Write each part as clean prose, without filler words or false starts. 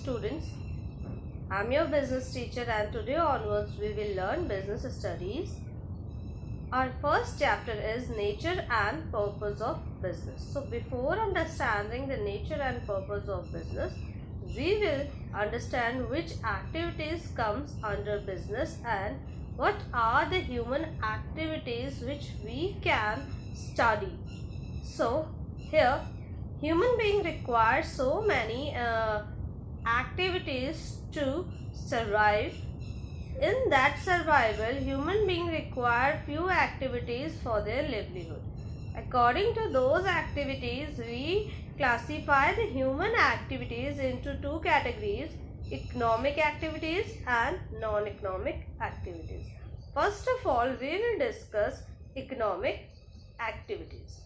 students. I'm your business teacher and today onwards we will learn business studies. Our first chapter is nature and purpose of business. So before understanding the nature and purpose of business, we will understand which activities comes under business and what are the human activities which we can study. So here human being requires so many activities to survive. In that survival, human being require few activities for their livelihood. According to those activities, we classify the human activities into two categories: economic activities and non-economic activities. First of all, we will discuss economic activities.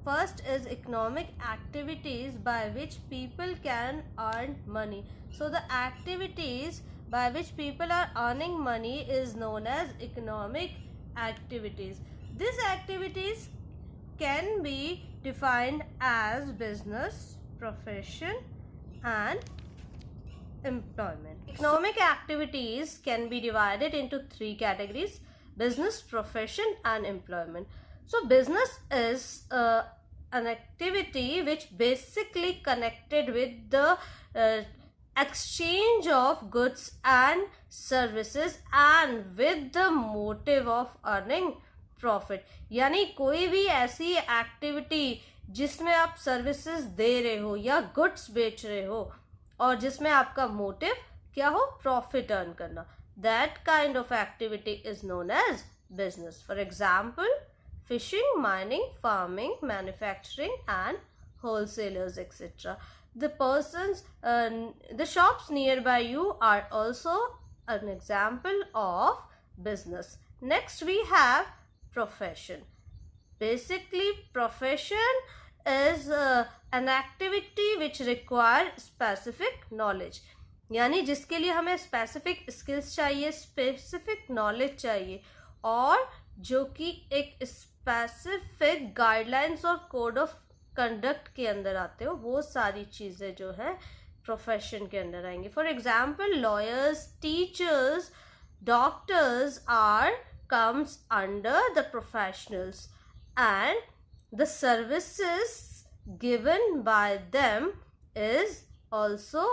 First is economic activities by which people can earn money. So the activities by which people are earning money is known as economic activities. These activities can be defined as business, profession and employment. Economic activities can be divided into three categories: business, profession and employment. So business is an activity which basically connected with the exchange of goods and services and with the motive of earning profit. यानी कोई भी ऐसी activity जिसमें आप services दे रहे हो या goods बेच रहे हो और जिसमें आपका मोटिव क्या हो, प्रॉफिट अर्न करना, that kind of activity is known as business. For example fishing, mining, farming, manufacturing and wholesalers, etc. The shops nearby you are also an example of business. Next we have profession. Basically profession is an activity which require specific knowledge. यानी जिसके लिए हमें specific skills चाहिए, specific knowledge चाहिए और जो कि एक स्पेसिफिक गाइडलाइंस और कोड ऑफ कंडक्ट के अंदर आते हो, वो सारी चीज़ें जो है प्रोफेशन के अंदर आएंगी. For example lawyers, teachers, doctors are comes under the professionals and the services given by them is also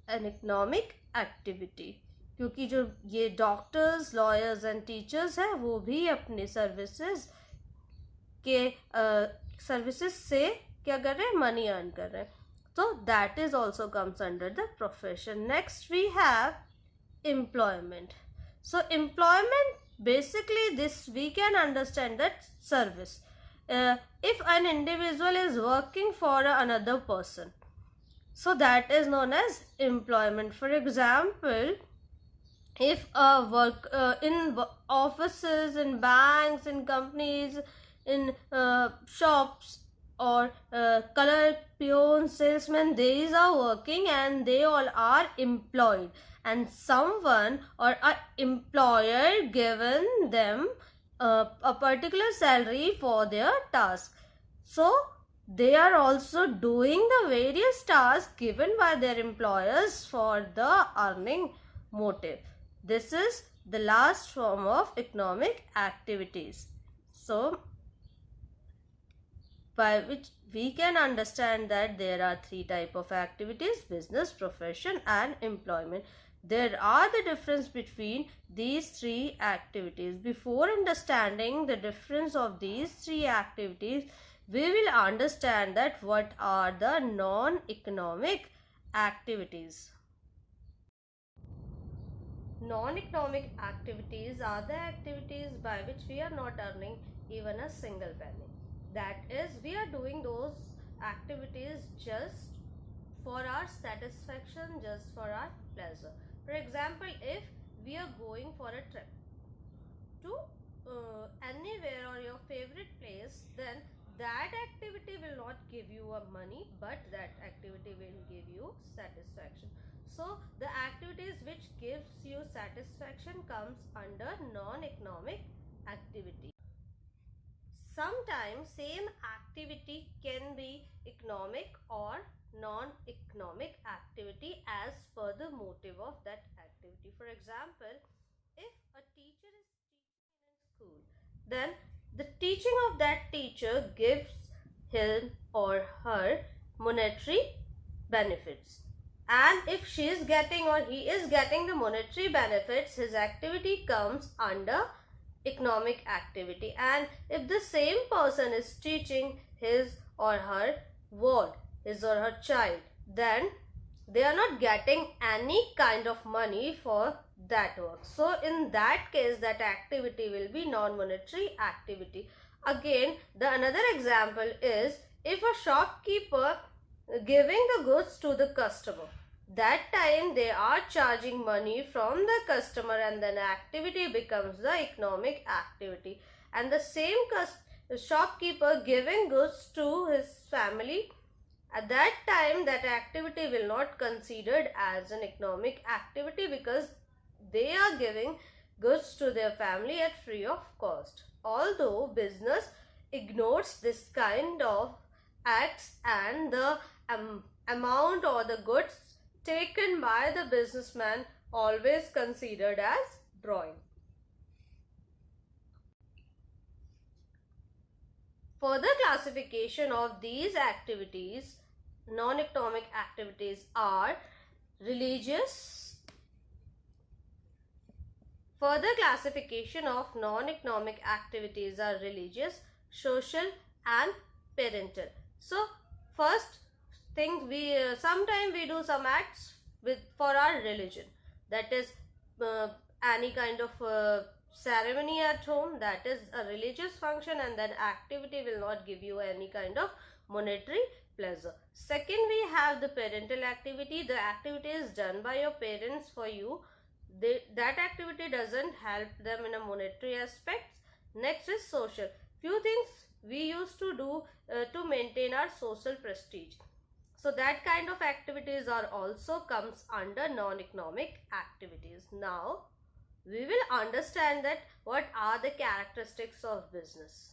an economic activity. क्योंकि जो ये डॉक्टर्स, लॉयर्स एंड टीचर्स हैं वो भी अपने सर्विसेज से क्या कर रहे हैं, मनी अर्न कर रहे हैं. तो that is also comes under the profession. Next we have employment. So employment basically this we can understand that service. if an individual is working for another person, so that is known as employment. For example, if work in offices, in banks, in companies, in shops or color peons, salesmen, these are working and they all are employed, and someone or an employer given them a particular salary for their task. So they are also doing the various tasks given by their employers for the earning motive. This is the last form of economic activities. So by which we can understand that there are three types of activities: business, profession and employment. There are the difference between these three activities. Before understanding the difference of these three activities, we will understand that what are the non-economic activities. Non-economic activities are the activities by which we are not earning even a single penny. That is, we are doing those activities just for our satisfaction, just for our pleasure. For example, if we are going for a trip to anywhere or your favorite place, then that activity will not give you a money, but that activity will give you satisfaction. So the activities which gives you satisfaction comes under non-economic activity. Sometimes same activity can be economic or non-economic activity as per the motive of that activity. For example, if a teacher is teaching in a school, then the teaching of that teacher gives him or her monetary benefits, and if she is getting or he is getting the monetary benefits, his activity comes under economic activity. And if the same person is teaching his or her ward, his or her child, then they are not getting any kind of money for that work. So in that case, that activity will be non-monetary activity. Again, the another example is if a shopkeeper giving the goods to the customer, that time they are charging money from the customer, and then activity becomes the economic activity. And the same shopkeeper giving goods to his family, at that time that activity will not considered as an economic activity, because they are giving goods to their family at free of cost. Although business ignores this kind of acts, and the amount or the goods taken by the businessman always considered as drawing. Further classification of these activities, non-economic activities, are religious. Further classification of non-economic activities are religious, social and parental. So first thing, we sometimes we do some acts for our religion, that is any kind of ceremony at home, that is a religious function, and that activity will not give you any kind of monetary pleasure. Second, we have the parental activity. The activity is done by your parents for you. That activity doesn't help them in a monetary aspect. Next is social. Few things we used to do to maintain our social prestige. So that kind of activities are also comes under non-economic activities. Now we will understand that what are the characteristics of business.